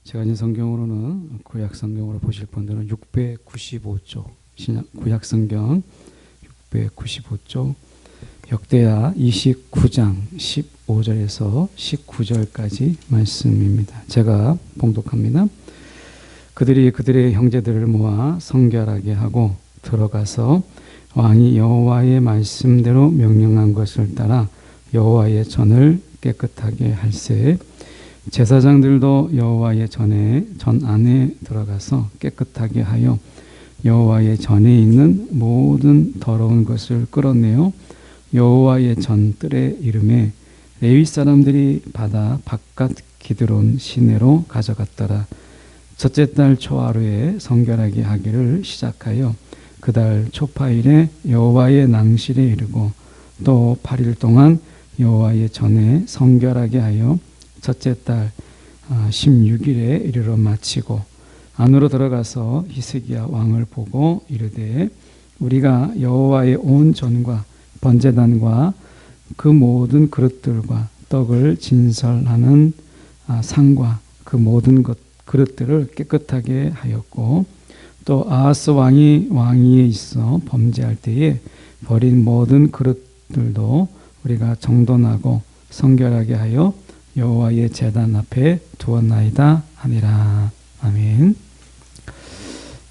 제가 가진 성경으로는 구약 성경으로 보실 분들은 695쪽 구약 성경 695쪽 역대하 29장 15절에서 19절까지 말씀입니다. 제가 봉독합니다. 그들이 그들의 형제들을 모아 성결하게 하고 들어가서 왕이 여호와의 말씀대로 명령한 것을 따라 여호와의 전을 깨끗하게 할세. 제사장들도 여호와의 전 안에 들어가서 깨끗하게 하여 여호와의 전에 있는 모든 더러운 것을 끌어내어 여호와의 전 뜰에 이름에 레위 사람들이 받아 바깥 기드론 시내로 가져갔더라. 첫째 달 초하루에 성결하게 하기를 시작하여 그 달 초파일에 여호와의 낭실에 이르고 또 8일 동안 여호와의 전에 성결하게 하여 첫째 달 16일에 이르러 마치고 안으로 들어가서 히스기야 왕을 보고 이르되 우리가 여호와의 온 전과 번제단과 그 모든 그릇들과 떡을 진설하는 상과 그 모든 그릇들을 깨끗하게 하였고 또 아하스 왕이 왕위에 있어 범죄할 때에 버린 모든 그릇들도 우리가 정돈하고 성결하게 하여 여호와의 제단 앞에 두었나이다 하니라. 아멘.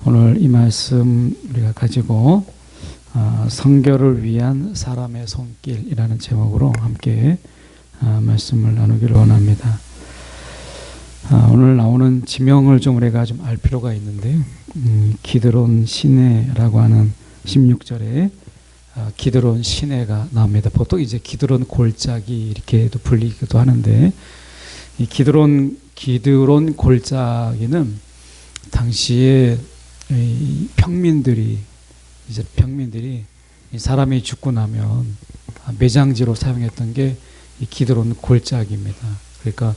오늘 이 말씀 우리가 가지고 성결을 위한 사람의 손길이라는 제목으로 함께 말씀을 나누기를 원합니다. 오늘 나오는 지명을 좀 우리가 좀 알 필요가 있는데요. 기드론 시내라고 하는 16절에 기드론 시내가 나옵니다. 보통 이제 기드론 골짜기 이렇게도 불리기도 하는데 이 기드론 골짜기는 당시에 평민들이 사람이 죽고 나면 매장지로 사용했던 게 이 기드론 골짜기입니다. 그러니까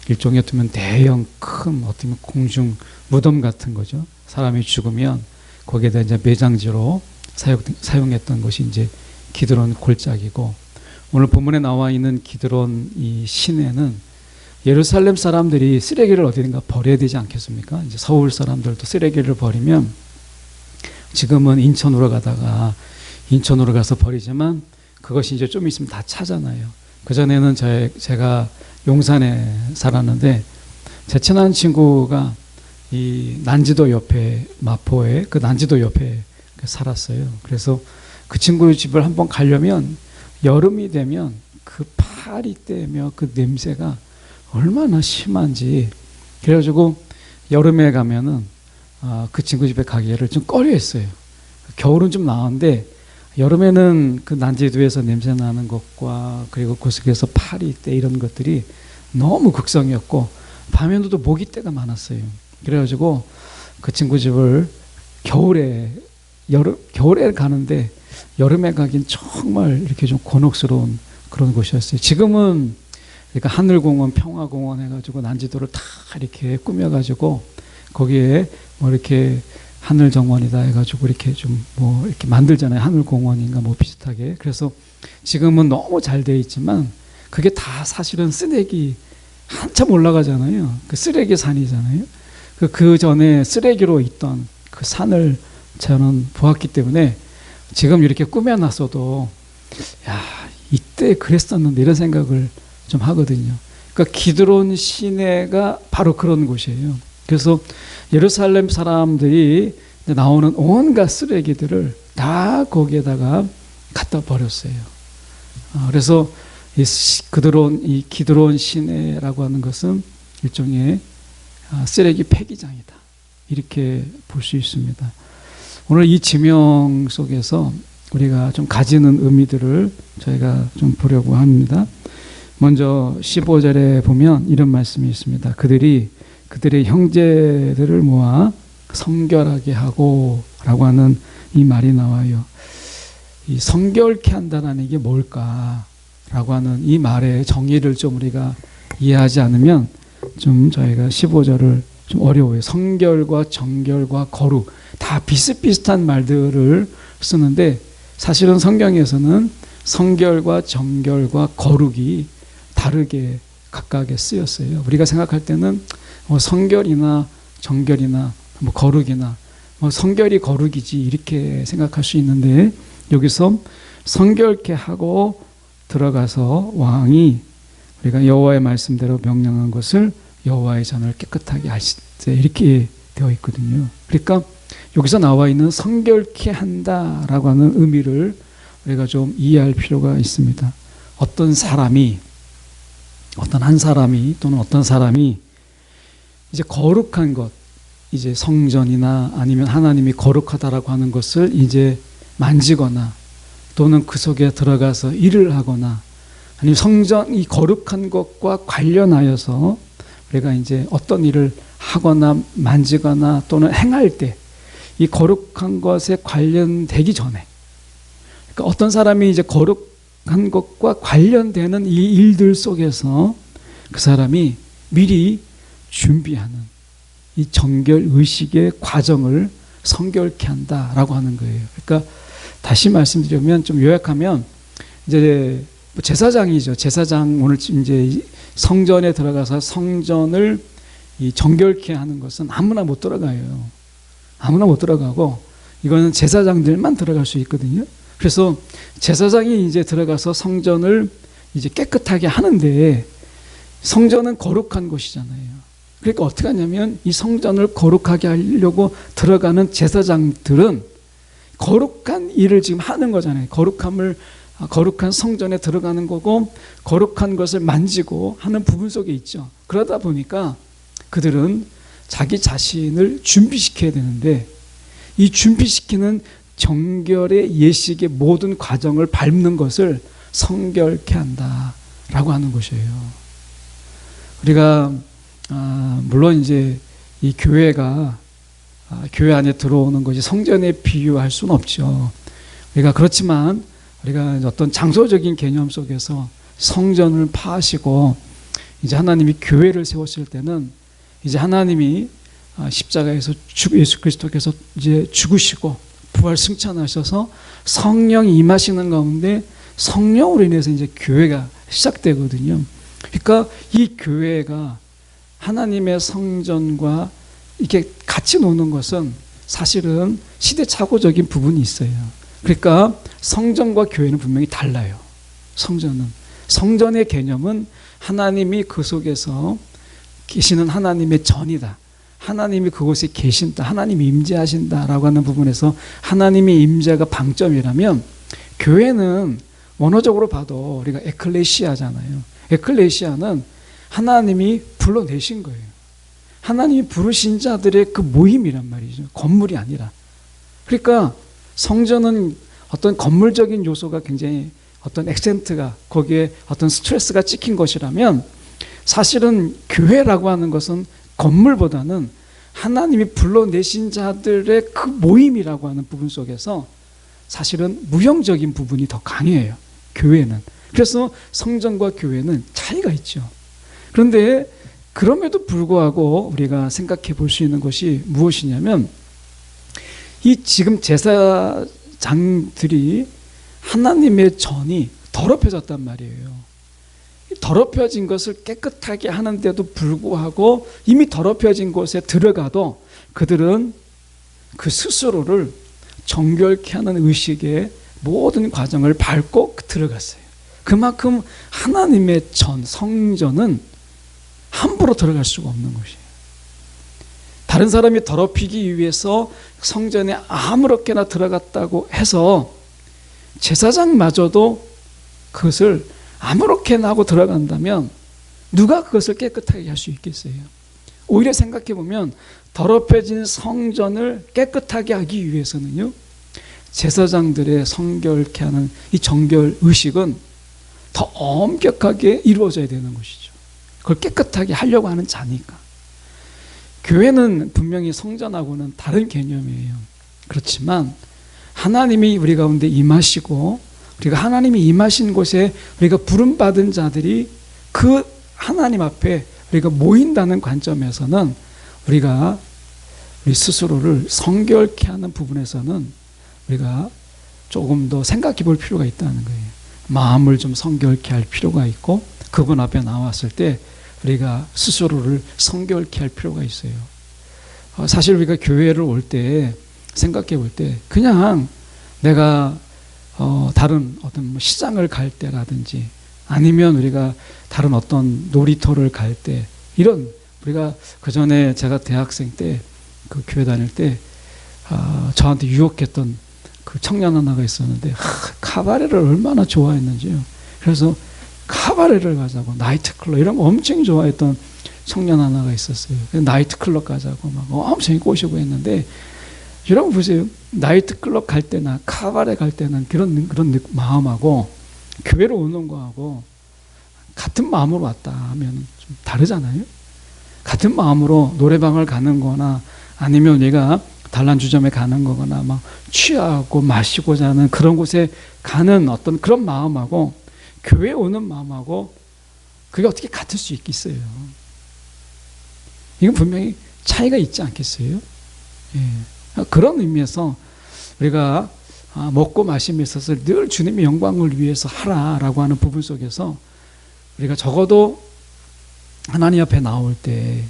일종의 어쩌면 대형 큰 어떤 공중 무덤 같은 거죠. 사람이 죽으면 거기에다 이제 매장지로 사용했던 것이 이제 기드론 골짜기고, 오늘 본문에 나와 있는 기드론 이 시내는 예루살렘 사람들이 쓰레기를 어디든가 버려야 되지 않겠습니까? 이제 서울 사람들도 쓰레기를 버리면 지금은 인천으로 가서 버리지만 그것이 이제 좀 있으면 다 차잖아요. 그전에는 제가 용산에 살았는데 제 친한 친구가 이 난지도 옆에, 마포에 그 난지도 옆에 살았어요. 그래서 그 친구 집을 한번 가려면 여름이 되면 그 파리 때며 그 냄새가 얼마나 심한지, 그래가지고 여름에 가면은 그 친구 집에 가기를 좀 꺼려했어요. 겨울은 좀 나은데 여름에는 그 난지도에서 냄새 나는 것과 그리고 그 속에서 파리떼 이런 것들이 너무 극성이었고 밤에도 모기떼가 많았어요. 그래가지고 그 친구 집을 겨울에 가는데 여름에 가긴 정말 이렇게 좀 곤혹스러운 그런 곳이었어요. 지금은 그러니까 하늘공원, 평화공원 해가지고 난지도를 다 이렇게 꾸며가지고 거기에 뭐 이렇게 하늘정원이다 해가지고 이렇게 좀 뭐 이렇게 만들잖아요. 하늘공원인가 뭐 비슷하게. 그래서 지금은 너무 잘 돼 있지만 그게 다 사실은 쓰레기 한참 올라가잖아요. 그 쓰레기 산이잖아요. 그 전에 쓰레기로 있던 그 산을 저는 보았기 때문에 지금 이렇게 꾸며놨어도 야, 이때 그랬었는데 이런 생각을 좀 하거든요. 그러니까 기드론 시내가 바로 그런 곳이에요. 그래서 예루살렘 사람들이 나오는 온갖 쓰레기들을 다 거기에다가 갖다 버렸어요. 그래서 이 기드론 시내라고 하는 것은 일종의 쓰레기 폐기장이다, 이렇게 볼 수 있습니다. 오늘 이 지명 속에서 우리가 좀 가지는 의미들을 저희가 좀 보려고 합니다. 먼저 15절에 보면 이런 말씀이 있습니다. 그들이 그들의 형제들을 모아 성결하게 하고 라고 하는 이 말이 나와요. 이 성결케 한다는 게 뭘까 라고 하는 이 말의 정의를 좀 우리가 이해하지 않으면 좀 저희가 15절을 좀 어려워요. 성결과 정결과 거룩 다 비슷비슷한 말들을 쓰는데 사실은 성경에서는 성결과 정결과 거룩이 다르게 각각에 쓰였어요. 우리가 생각할 때는 성결이나 정결이나 거룩이나 성결이 거룩이지 이렇게 생각할 수 있는데, 여기서 성결케 하고 들어가서 왕이 우리가 여호와의 말씀대로 명령한 것을 여호와의 전을 깨끗하게 하시되 이렇게 되어 있거든요. 그러니까 여기서 나와 있는 성결케 한다라고 하는 의미를 우리가 좀 이해할 필요가 있습니다. 어떤 한 사람이 또는 어떤 사람이 이제 거룩한 것, 이제 성전이나 아니면 하나님이 거룩하다라고 하는 것을 이제 만지거나 또는 그 속에 들어가서 일을 하거나, 아니면 성전이 거룩한 것과 관련하여서 우리가 이제 어떤 일을 하거나 만지거나 또는 행할 때 이 거룩한 것에 관련되기 전에, 그러니까 어떤 사람이 이제 거룩한 것과 관련되는 이 일들 속에서 그 사람이 미리 준비하는 이 정결 의식의 과정을 성결케 한다라고 하는 거예요. 그러니까 다시 말씀드리면, 좀 요약하면 이제 제사장이죠. 제사장 오늘 이제 성전에 들어가서 성전을 이 정결케 하는 것은 아무나 못 들어가요. 아무나 못 들어가고 이거는 제사장들만 들어갈 수 있거든요. 그래서 제사장이 이제 들어가서 성전을 이제 깨끗하게 하는데, 성전은 거룩한 곳이잖아요. 그러니까 어떻게 하냐면 이 성전을 거룩하게 하려고 들어가는 제사장들은 거룩한 일을 지금 하는 거잖아요. 거룩한 성전에 들어가는 거고 거룩한 것을 만지고 하는 부분 속에 있죠. 그러다 보니까 그들은 자기 자신을 준비시켜야 되는데, 이 준비시키는 정결의 예식의 모든 과정을 밟는 것을 성결케 한다라고 하는 것이에요. 우리가 물론 이제 이 교회가 교회 안에 들어오는 것이 성전에 비유할 수는 없죠. 우리가 그렇지만 우리가 어떤 장소적인 개념 속에서 성전을 파하시고 이제 하나님이 교회를 세웠을 때는 이제 하나님이 십자가에서 예수 그리스도께서 이제 죽으시고 부활 승천하셔서 성령이 임하시는 가운데 성령으로 인해서 이제 교회가 시작되거든요. 그러니까 이 교회가 하나님의 성전과 이렇게 같이 노는 것은 사실은 시대착오적인 부분이 있어요. 그러니까 성전과 교회는 분명히 달라요. 성전의 개념은 하나님이 그 속에서 계시는 하나님의 전이다. 하나님이 그곳에 계신다. 하나님이 임재하신다라고 하는 부분에서 하나님의 임재가 방점이라면, 교회는 원어적으로 봐도 우리가 에클레시아잖아요. 에클레시아는 하나님이 불러내신 거예요. 하나님이 부르신 자들의 그 모임이란 말이죠. 건물이 아니라. 그러니까 성전은 어떤 건물적인 요소가 굉장히 어떤 액센트가, 거기에 어떤 스트레스가 찍힌 것이라면, 사실은 교회라고 하는 것은 건물보다는 하나님이 불러내신 자들의 그 모임이라고 하는 부분 속에서 사실은 무형적인 부분이 더 강해요. 교회는. 그래서 성전과 교회는 차이가 있죠. 그런데 그럼에도 불구하고 우리가 생각해 볼 수 있는 것이 무엇이냐면, 이 지금 제사장들이 하나님의 전이 더럽혀졌단 말이에요. 더럽혀진 것을 깨끗하게 하는데도 불구하고 이미 더럽혀진 곳에 들어가도 그들은 그 스스로를 정결케 하는 의식의 모든 과정을 밟고 들어갔어요. 그만큼 하나님의 성전은 함부로 들어갈 수가 없는 것이에요. 다른 사람이 더럽히기 위해서 성전에 아무렇게나 들어갔다고 해서 제사장마저도 그것을 아무렇게나 하고 들어간다면 누가 그것을 깨끗하게 할 수 있겠어요? 오히려 생각해 보면 더럽혀진 성전을 깨끗하게 하기 위해서는요, 제사장들의 성결케 하는 이 정결 의식은 더 엄격하게 이루어져야 되는 것이죠. 그걸 깨끗하게 하려고 하는 자니까. 교회는 분명히 성전하고는 다른 개념이에요. 그렇지만 하나님이 우리 가운데 임하시고, 우리가 하나님이 임하신 곳에 우리가 부름받은 자들이 그 하나님 앞에 우리가 모인다는 관점에서는 우리가 우리 스스로를 성결케 하는 부분에서는 우리가 조금 더 생각해 볼 필요가 있다는 거예요. 마음을 좀 성결케 할 필요가 있고, 그분 앞에 나왔을 때 우리가 스스로를 성결케 할 필요가 있어요. 사실 우리가 교회를 올 때, 생각해 볼 때, 그냥 내가 다른 어떤 시장을 갈 때라든지 아니면 우리가 다른 어떤 놀이터를 갈 때, 이런, 우리가 그 전에 제가 대학생 때 그 교회 다닐 때 저한테 유혹했던 그 청년 하나가 있었는데 카바레를 얼마나 좋아했는지요. 그래서 카바레를 가자고, 나이트클럽 이런 거 엄청 좋아했던 청년 하나가 있었어요. 나이트클럽 가자고 막 엄청 꼬시고 했는데, 여러분 보세요. 나이트클럽 갈 때나 카바레 갈 때는 그런 마음하고 교회로 오는 거하고 같은 마음으로 왔다 하면 좀 다르잖아요. 같은 마음으로 노래방을 가는 거나 아니면 내가 단란주점에 가는 거거나 막 취하고 마시고자 하는 그런 곳에 가는 어떤 그런 마음하고 교회에 오는 마음하고 그게 어떻게 같을 수 있겠어요? 이건 분명히 차이가 있지 않겠어요? 예. 그런 의미에서 우리가 먹고 마심에 있어서 늘 주님의 영광을 위해서 하라라고 하는 부분 속에서 우리가 적어도 하나님 앞에 나올 때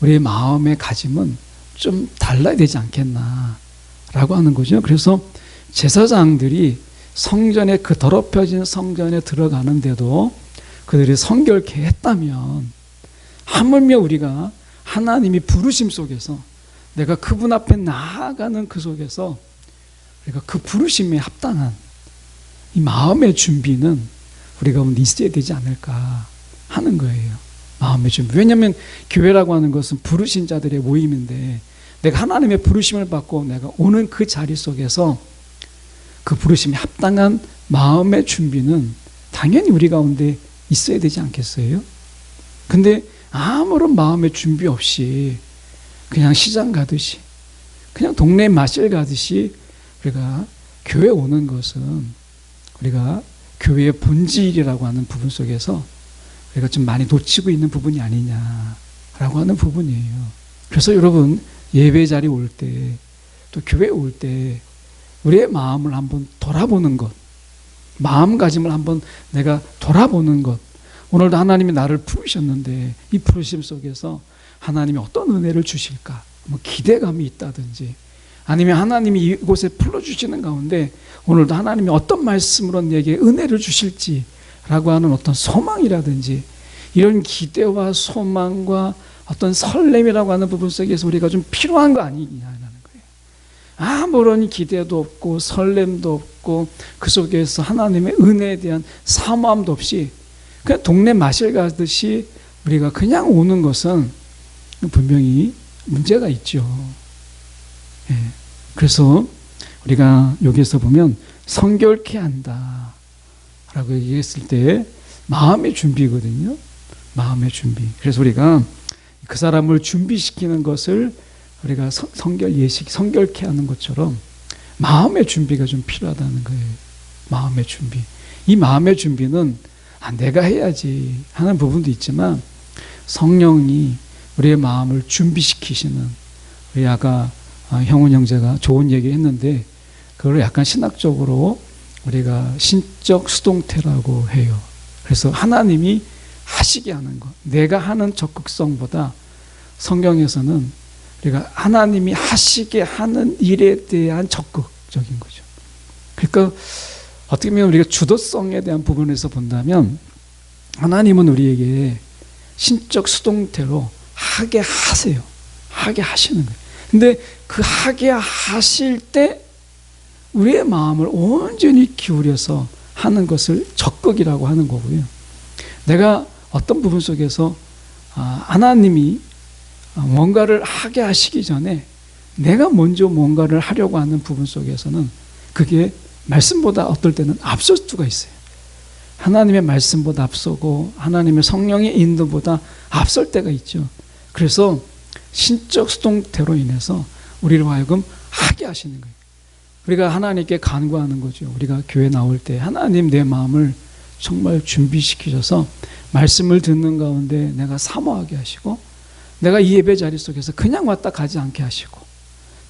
우리의 마음의 가짐은 좀 달라야 되지 않겠나라고 하는 거죠. 그래서 제사장들이 성전에, 그 더럽혀진 성전에 들어가는데도 그들이 성결케 했다면, 하물며 우리가 하나님이 부르심 속에서 내가 그분 앞에 나아가는 그 속에서 우리가 그 부르심에 합당한 이 마음의 준비는 우리가 있어야 되지 않을까 하는 거예요. 마음의 준비. 왜냐하면 교회라고 하는 것은 부르신 자들의 모임인데, 내가 하나님의 부르심을 받고 내가 오는 그 자리 속에서 그 부르심에 합당한 마음의 준비는 당연히 우리 가운데 있어야 되지 않겠어요? 근데 아무런 마음의 준비 없이 그냥 시장 가듯이, 그냥 동네 마실 가듯이 우리가 교회 오는 것은 우리가 교회의 본질이라고 하는 부분 속에서 우리가 좀 많이 놓치고 있는 부분이 아니냐라고 하는 부분이에요. 그래서 여러분, 예배 자리 올 때, 또 교회 올 때 우리의 마음을 한번 돌아보는 것, 마음가짐을 한번 내가 돌아보는 것. 오늘도 하나님이 나를 부르셨는데 이 부르심 속에서 하나님이 어떤 은혜를 주실까, 뭐 기대감이 있다든지, 아니면 하나님이 이곳에 불러주시는 가운데 오늘도 하나님이 어떤 말씀으로 내게 은혜를 주실지라고 하는 어떤 소망이라든지, 이런 기대와 소망과 어떤 설렘이라고 하는 부분 속에서 우리가 좀 필요한 거 아니냐는 거예요. 아무런 기대도 없고 설렘도 없고 그 속에서 하나님의 은혜에 대한 사모함도 없이 그냥 동네 마실 가듯이 우리가 그냥 오는 것은 분명히 문제가 있죠. 예. 그래서 우리가 여기에서 보면 성결케 한다 라고 얘기했을 때 마음의 준비거든요. 마음의 준비. 그래서 우리가 그 사람을 준비시키는 것을 우리가 성결케 하는 것처럼 마음의 준비가 좀 필요하다는 거예요. 마음의 준비. 이 마음의 준비는 내가 해야지 하는 부분도 있지만 성령이 우리의 마음을 준비시키시는, 우리 아까 형훈 형제가 좋은 얘기 했는데 그걸 약간 신학적으로 우리가 신적 수동태라고 해요. 그래서 하나님이 하시게 하는 것, 내가 하는 적극성보다 성경에서는 우리가 하나님이 하시게 하는 일에 대한 적극적인 거죠. 그러니까 어떻게 보면 우리가 주도성에 대한 부분에서 본다면 하나님은 우리에게 신적 수동태로 하게 하세요. 하게 하시는 거예요. 근데 그 하게 하실 때 우리의 마음을 온전히 기울여서 하는 것을 적극이라고 하는 거고요. 내가 어떤 부분 속에서 하나님이 뭔가를 하게 하시기 전에 내가 먼저 뭔가를 하려고 하는 부분 속에서는 그게 말씀보다 어떨 때는 앞설 수가 있어요. 하나님의 말씀보다 앞서고 하나님의 성령의 인도보다 앞설 때가 있죠. 그래서 신적 수동태로 인해서 우리를 하여금 하게 하시는 거예요. 우리가 하나님께 간구하는 거죠. 우리가 교회 나올 때 하나님 내 마음을 정말 준비시키셔서 말씀을 듣는 가운데 내가 사모하게 하시고, 내가 이 예배 자리 속에서 그냥 왔다 가지 않게 하시고,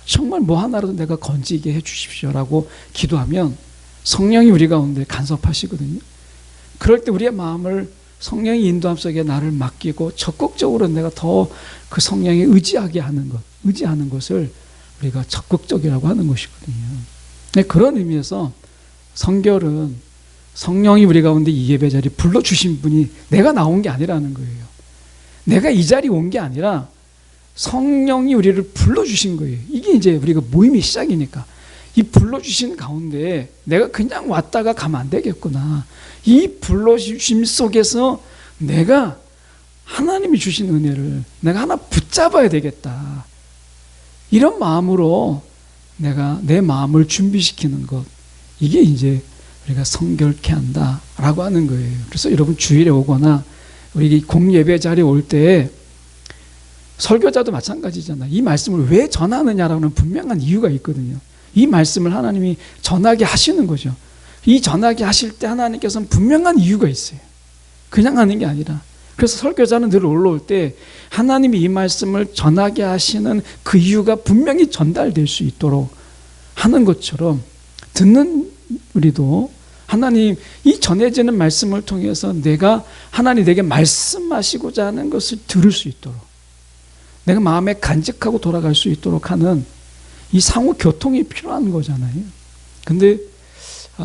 정말 뭐 하나라도 내가 건지게 해 주십시오라고 기도하면 성령이 우리 가운데 간섭하시거든요. 그럴 때 우리의 마음을 성령의 인도함 속에 나를 맡기고 적극적으로 내가 더 그 성령에 의지하는 것을 우리가 적극적이라고 하는 것이거든요. 네, 그런 의미에서 성결은 성령이 우리 가운데 이 예배 자리에 불러주신 분이 내가 나온 게 아니라는 거예요. 내가 이 자리에 온 게 아니라 성령이 우리를 불러주신 거예요. 이게 이제 우리가 모임의 시작이니까 이 불러주신 가운데 내가 그냥 왔다가 가면 안 되겠구나. 이 불러주심 속에서 내가 하나님이 주신 은혜를 내가 하나 붙잡아야 되겠다. 이런 마음으로 내가 내 마음을 준비시키는 것, 이게 이제 우리가 성결케 한다라고 하는 거예요. 그래서 여러분 주일에 오거나 우리 공예배 자리에 올 때 설교자도 마찬가지잖아요. 이 말씀을 왜 전하느냐라는 분명한 이유가 있거든요. 이 말씀을 하나님이 전하게 하시는 거죠. 이 전하게 하실 때 하나님께서는 분명한 이유가 있어요. 그냥 하는 게 아니라. 그래서 설교자는 늘 올라올 때 하나님이 이 말씀을 전하게 하시는 그 이유가 분명히 전달될 수 있도록 하는 것처럼 듣는 우리도 하나님 이 전해지는 말씀을 통해서 내가 하나님 내게 말씀하시고자 하는 것을 들을 수 있도록 내가 마음에 간직하고 돌아갈 수 있도록 하는 이 상호 교통이 필요한 거잖아요. 근데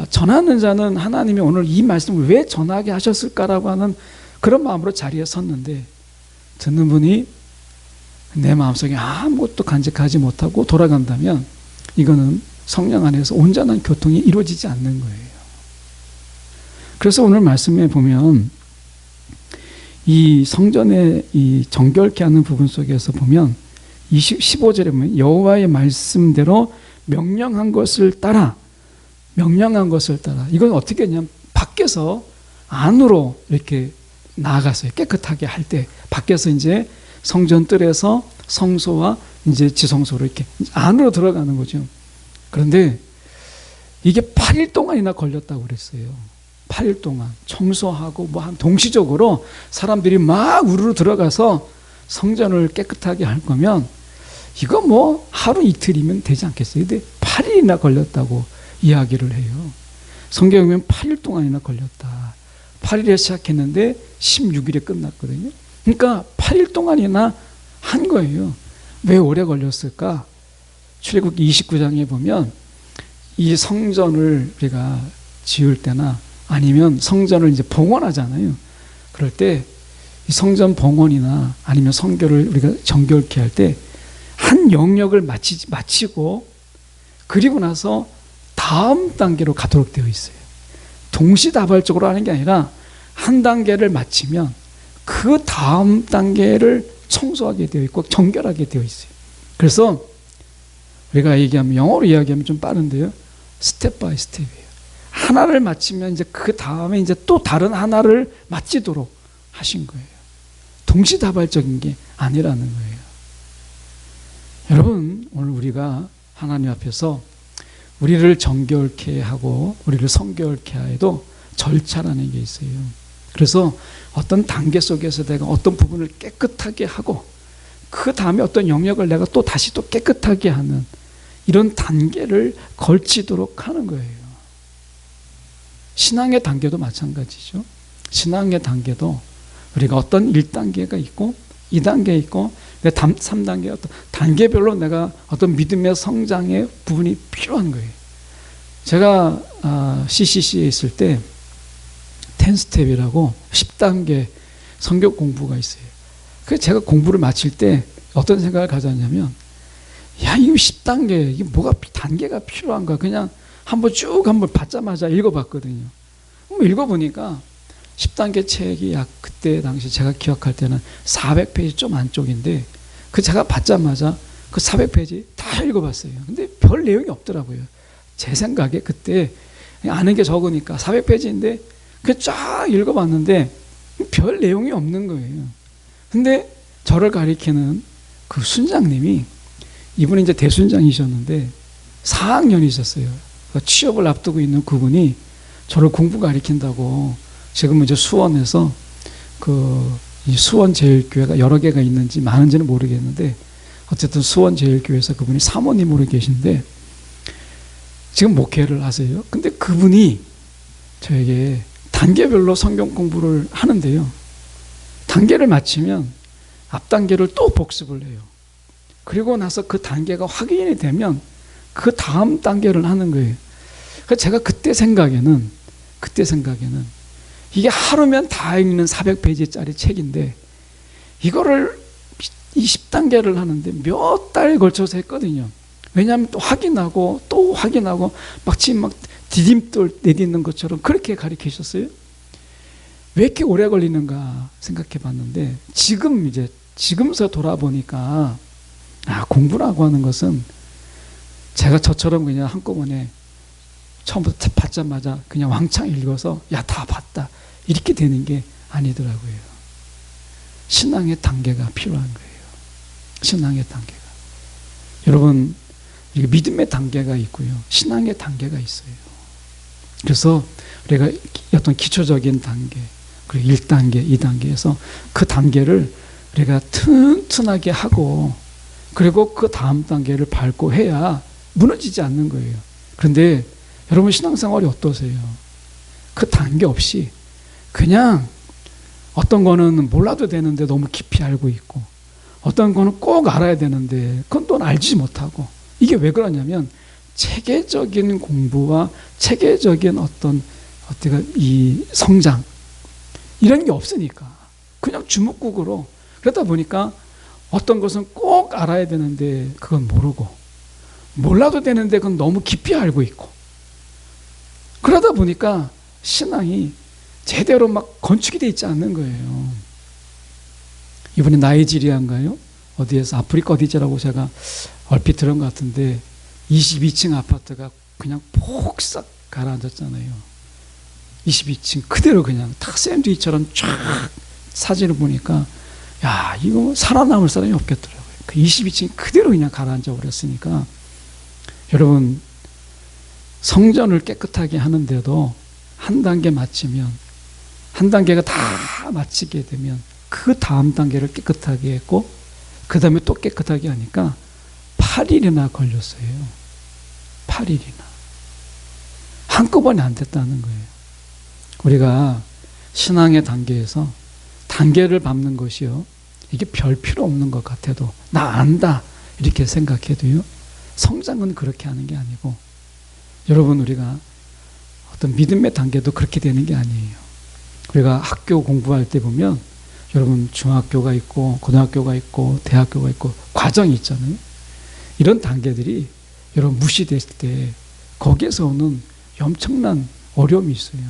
전하는 자는 하나님이 오늘 이 말씀을 왜 전하게 하셨을까라고 하는 그런 마음으로 자리에 섰는데 듣는 분이 내 마음속에 아무것도 간직하지 못하고 돌아간다면 이거는 성령 안에서 온전한 교통이 이루어지지 않는 거예요. 그래서 오늘 말씀에 보면 이 성전의 이 정결케 하는 부분 속에서 보면 15절에 보면 여호와의 말씀대로 명령한 것을 따라 이건 어떻게 했냐면 밖에서 안으로 이렇게 나아갔어요. 깨끗하게 할 때 밖에서 이제 성전 뜰에서 성소와 이제 지성소로 이렇게 안으로 들어가는 거죠. 그런데 이게 8일 동안이나 걸렸다고 그랬어요. 8일 동안 청소하고 뭐 한 동시적으로 사람들이 막 우르르 들어가서 성전을 깨끗하게 할 거면 이거 뭐 하루 이틀이면 되지 않겠어요? 근데 8일이나 걸렸다고 이야기를 해요. 성경에 보면 8일 동안이나 걸렸다. 8일에 시작했는데 16일에 끝났거든요. 그러니까 8일 동안이나 한 거예요. 왜 오래 걸렸을까? 출애굽기 29장에 보면 이 성전을 우리가 지을 때나 아니면 성전을 이제 봉헌하잖아요. 그럴 때 이 성전 봉헌이나 아니면 성결을 우리가 정결케 할 때 한 영역을 마치고 그리고 나서 다음 단계로 가도록 되어 있어요. 동시다발적으로 하는 게 아니라 한 단계를 마치면 그 다음 단계를 청소하게 되어 있고 정결하게 되어 있어요. 그래서 우리가 얘기하면 영어로 이야기하면 좀 빠른데요. 스텝 바이 스텝이에요. 하나를 마치면 이제 그 다음에 이제 또 다른 하나를 마치도록 하신 거예요. 동시다발적인 게 아니라는 거예요. 여러분, 오늘 우리가 하나님 앞에서 우리를 정결케 하고 우리를 성결케 해도 절차라는 게 있어요. 그래서 어떤 단계 속에서 내가 어떤 부분을 깨끗하게 하고 그 다음에 어떤 영역을 내가 또 다시 또 깨끗하게 하는 이런 단계를 걸치도록 하는 거예요. 신앙의 단계도 마찬가지죠. 신앙의 단계도 우리가 어떤 1단계가 있고 2단계 있고 3단계 어떤 단계별로 내가 어떤 믿음의 성장의 부분이 필요한 거예요. 제가 CCC에 있을 때 10스텝이라고 10단계 성경 공부가 있어요. 그래서 제가 공부를 마칠 때 어떤 생각을 가졌냐면 야, 이거 10단계 이게 뭐가 단계가 필요한가 그냥 한번 받자마자 읽어봤거든요. 읽어보니까 10단계 책이 약 그때 당시 제가 기억할 때는 400페이지 좀 안쪽인데 그 제가 받자마자 그 400페이지 다 읽어봤어요. 근데 별 내용이 없더라고요. 제 생각에 그때 아는 게 적으니까 400페이지인데 그 쫙 읽어봤는데 별 내용이 없는 거예요. 근데 저를 가리키는 그 순장님이 이분이 이제 대순장이셨는데 4학년이셨어요. 취업을 앞두고 있는 그분이 저를 공부 가리킨다고 지금 이제 수원에서 이 수원제일교회가 여러 개가 있는지 많은지는 모르겠는데 어쨌든 수원제일교회에서 그분이 사모님으로 계신데 지금 목회를 하세요. 근데 그분이 저에게 단계별로 성경 공부를 하는데요. 단계를 마치면 앞 단계를 또 복습을 해요. 그리고 나서 그 단계가 확인이 되면 그 다음 단계를 하는 거예요. 그래서 제가 그때 생각에는 이게 하루면 다 읽는 400페이지짜리 책인데 이거를 20단계를 하는데 몇 달 걸쳐서 했거든요. 왜냐하면 또 확인하고 마치 막 디딤돌 내딛는 것처럼 그렇게 가르치셨어요. 왜 이렇게 오래 걸리는가 생각해 봤는데 지금서 돌아보니까 공부라고 하는 것은 제가 저처럼 그냥 한꺼번에 처음부터 받자마자 그냥 왕창 읽어서 다 봤다 이렇게 되는 게 아니더라고요. 신앙의 단계가 필요한 거예요. 신앙의 단계가. 여러분, 믿음의 단계가 있고요. 신앙의 단계가 있어요. 그래서 우리가 어떤 기초적인 단계, 그리고 1단계, 2단계에서 그 단계를 우리가 튼튼하게 하고 그리고 그 다음 단계를 밟고 해야 무너지지 않는 거예요. 그런데 여러분 신앙생활이 어떠세요? 그 단계 없이 그냥 어떤 거는 몰라도 되는데 너무 깊이 알고 있고 어떤 거는 꼭 알아야 되는데 그건 또 알지 못하고 이게 왜 그러냐면 체계적인 공부와 체계적인 이 성장 이런 게 없으니까 그냥 주먹국으로 그러다 보니까 어떤 것은 꼭 알아야 되는데 그건 모르고 몰라도 되는데 그건 너무 깊이 알고 있고 그러다 보니까 신앙이 제대로 막 건축이 되어 있지 않는 거예요. 이번에 나이지리아인가요? 어디에서 아프리카 어디지라고 제가 얼핏 들은 것 같은데 22층 아파트가 그냥 폭삭 가라앉았잖아요. 22층 그대로 그냥 다 샌드위치처럼 쫙 사진을 보니까 이거 살아남을 사람이 없겠더라고요. 그 22층 그대로 그냥 가라앉아 버렸으니까 여러분 성전을 깨끗하게 하는데도 한 단계 마치면 한 단계가 다 마치게 되면 그 다음 단계를 깨끗하게 했고 그 다음에 또 깨끗하게 하니까 8일이나 걸렸어요. 8일이나. 한꺼번에 안 됐다는 거예요. 우리가 신앙의 단계에서 단계를 밟는 것이요. 이게 별 필요 없는 것 같아도 나 안다 이렇게 생각해도요. 성장은 그렇게 하는 게 아니고 여러분 우리가 어떤 믿음의 단계도 그렇게 되는 게 아니에요. 우리가 학교 공부할 때 보면 여러분 중학교가 있고 고등학교가 있고 대학교가 있고 과정이 있잖아요. 이런 단계들이 여러분 무시됐을 때 거기에서 오는 엄청난 어려움이 있어요.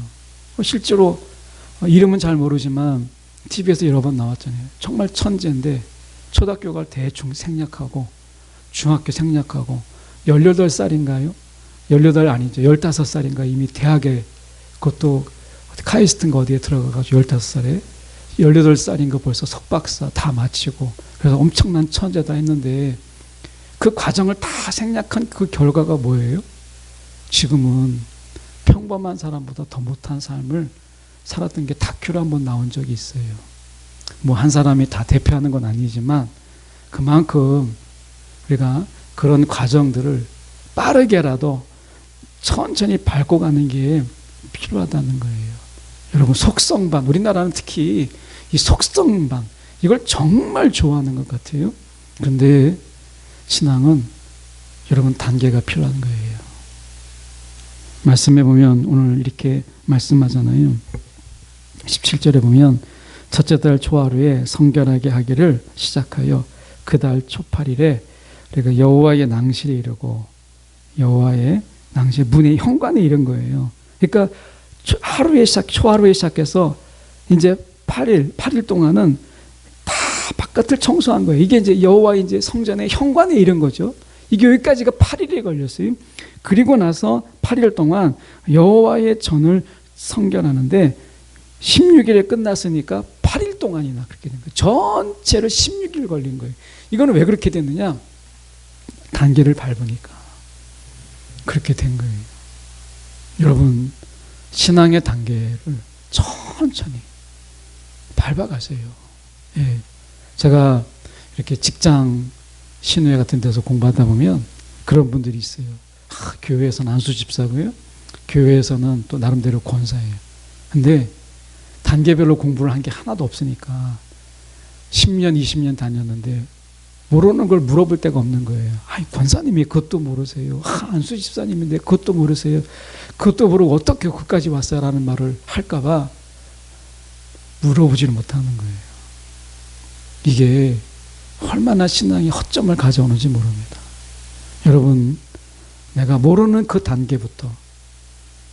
실제로 이름은 잘 모르지만 TV에서 여러 번 나왔잖아요. 정말 천재인데 초등학교가 대충 생략하고 중학교 생략하고 18살인가요? 18 아니죠. 15살인가 이미 대학에 그것도 카이스트인가 어디에 들어가가지고 15살에 18살인가 벌써 석박사 다 마치고 그래서 엄청난 천재다 했는데 그 과정을 다 생략한 그 결과가 뭐예요? 지금은 평범한 사람보다 더 못한 삶을 살았던 게 다큐로 한번 나온 적이 있어요. 뭐 한 사람이 다 대표하는 건 아니지만 그만큼 우리가 그런 과정들을 빠르게라도 천천히 밟고 가는 게 필요하다는 거예요. 여러분 속성반, 우리나라는 특히 이 속성반 이걸 정말 좋아하는 것 같아요. 그런데 신앙은 여러분 단계가 필요한 거예요. 말씀해 보면 오늘 이렇게 말씀하잖아요. 17절에 보면 첫째 달 초하루에 성결하게 하기를 시작하여 그 달 초팔일에 우리가 여호와의 낭실에 이르고 여호와의 낭실 문의 현관에 이른 거예요. 그러니까 초하루에 시작해서 이제 8일 동안은 다 바깥을 청소한 거예요. 이게 이제 여호와의 이제 성전의 현관에 이른 거죠. 이게 여기까지가 8일이 걸렸어요. 그리고 나서 8일 동안 여호와의 전을 성결하는데 16일에 끝났으니까 8일 동안이나 그렇게 된 거예요. 전체로 16일 걸린 거예요. 이거는 왜 그렇게 됐느냐? 단계를 밟으니까 그렇게 된 거예요. 여러분 신앙의 단계를 천천히 밟아가세요. 예. 제가 이렇게 직장 신우회 같은 데서 공부하다 보면 그런 분들이 있어요. 교회에서는 안수 집사고요. 교회에서는 또 나름대로 권사예요. 근데 단계별로 공부를 한 게 하나도 없으니까 10년, 20년 다녔는데 모르는 걸 물어볼 데가 없는 거예요. 아이, 권사님이 그것도 모르세요. 안수 집사님인데 그것도 모르세요. 그것도 모르고 어떻게 거기까지 왔어요? 라는 말을 할까봐 물어보지를 못하는 거예요. 이게 얼마나 신앙이 허점을 가져오는지 모릅니다. 여러분, 내가 모르는 그 단계부터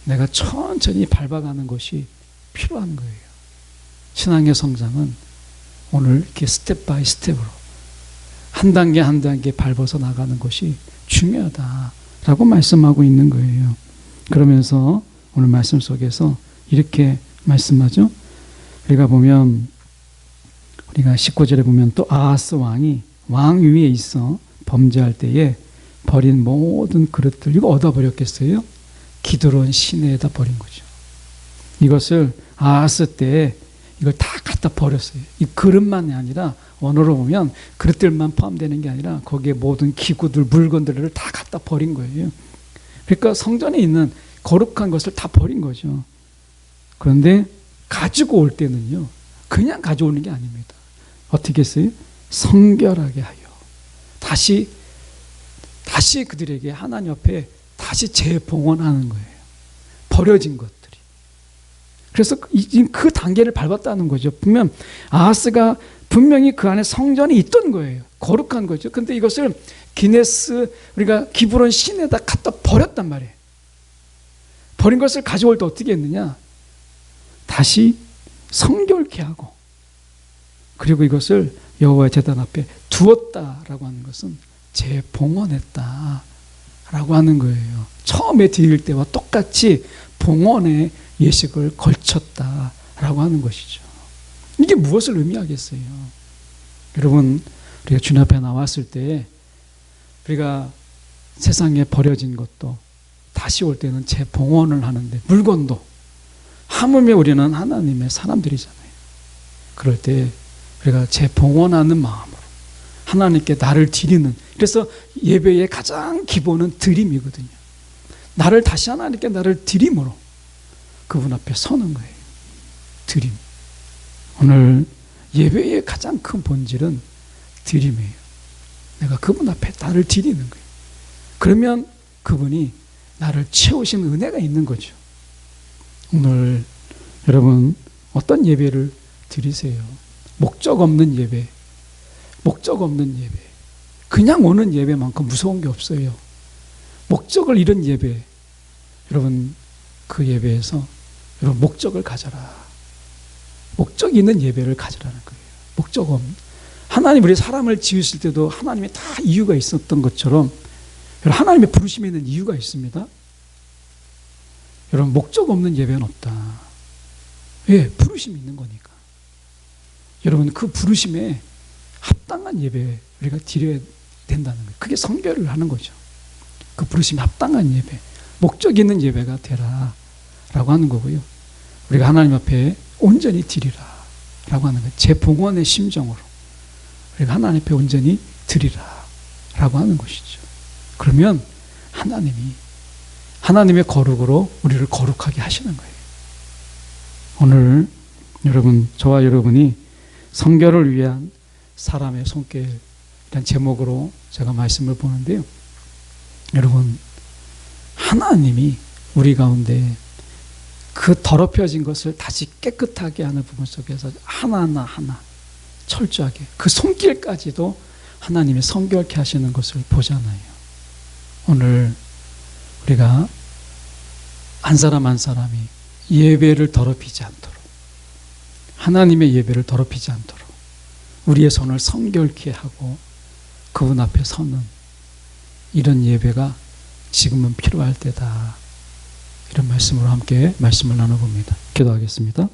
내가 천천히 밟아가는 것이 필요한 거예요. 신앙의 성장은 오늘 이렇게 스텝 바이 스텝으로 한 단계 한 단계 밟아서 나가는 것이 중요하다라고 말씀하고 있는 거예요. 그러면서 오늘 말씀 속에서 이렇게 말씀하죠. 우리가 보면 우리가 19절에 보면 또 아하스 왕이 왕 위에 있어 범죄할 때에 버린 모든 그릇들, 이거 어디다 버렸겠어요? 기드론 시내에다 버린 거죠. 이것을 아하스 때 이걸 다 갖다 버렸어요. 이 그릇만이 아니라 원어로 보면 그릇들만 포함되는 게 아니라 거기에 모든 기구들, 물건들을 다 갖다 버린 거예요. 그러니까 성전에 있는 거룩한 것을 다 버린 거죠. 그런데 가지고 올 때는요, 그냥 가져오는 게 아닙니다. 어떻게 했어요? 성결하게 하여 다시 그들에게 하나님 앞에 다시 재봉헌하는 거예요. 버려진 것들이. 그래서 그 단계를 밟았다는 거죠. 분명 아하스가 분명히 그 안에 성전이 있던 거예요. 거룩한 거죠. 근데 이것을 우리가 기브론 시내에다 갖다 버렸단 말이에요. 버린 것을 가져올 때 어떻게 했느냐? 다시 성결케 하고, 그리고 이것을 여호와의 제단 앞에 두었다라고 하는 것은 재봉헌했다라고 하는 거예요. 처음에 드릴 때와 똑같이 봉헌의 예식을 걸쳤다라고 하는 것이죠. 이게 무엇을 의미하겠어요? 여러분, 우리가 주님 앞에 나왔을 때 우리가 세상에 버려진 것도 다시 올 때는 재봉헌을 하는데, 물건도 하물며 우리는 하나님의 사람들이잖아요. 그럴 때 우리가 재봉헌하는 마음으로 하나님께 나를 드리는, 그래서 예배의 가장 기본은 드림이거든요. 나를 다시 하나님께 나를 드림으로 그분 앞에 서는 거예요. 드림. 오늘 예배의 가장 큰 본질은 드림이에요. 내가 그분 앞에 나를 드리는 거예요. 그러면 그분이 나를 채우신 은혜가 있는 거죠. 오늘 여러분 어떤 예배를 드리세요? 목적 없는 예배, 목적 없는 예배, 그냥 오는 예배만큼 무서운 게 없어요. 목적을 잃은 예배, 여러분 그 예배에서 여러분 목적을 가져라. 목적 있는 예배를 가져라는 거예요. 목적 없는, 하나님 우리 사람을 지으실 때도 하나님이 다 이유가 있었던 것처럼 여러분 하나님의 부르심에는 이유가 있습니다. 여러분 목적 없는 예배는 없다. 왜? 부르심이 있는 거니까. 여러분 그 부르심에 합당한 예배 우리가 드려야 된다는 거예요. 그게 성결을 하는 거죠. 그 부르심에 합당한 예배, 목적 있는 예배가 되라 라고 하는 거고요. 우리가 하나님 앞에 온전히 드리라 라고 하는 거예요. 재봉헌의 심정으로 우리가 하나님 앞에 온전히 드리라 라고 하는 것이죠. 그러면 하나님이 하나님의 거룩으로 우리를 거룩하게 하시는 거예요. 오늘 여러분, 저와 여러분이 성결을 위한 사람의 손길이라는 제목으로 제가 말씀을 보는데요. 여러분, 하나님이 우리 가운데 그 더럽혀진 것을 다시 깨끗하게 하는 부분 속에서 하나 철저하게 그 손길까지도 하나님이 성결케 하시는 것을 보잖아요. 오늘 우리가 한 사람 한 사람이 예배를 더럽히지 않도록, 하나님의 예배를 더럽히지 않도록 우리의 손을 성결케 하고 그분 앞에 서는 이런 예배가 지금은 필요할 때다. 이런 말씀으로 함께 말씀을 나눠봅니다. 기도하겠습니다.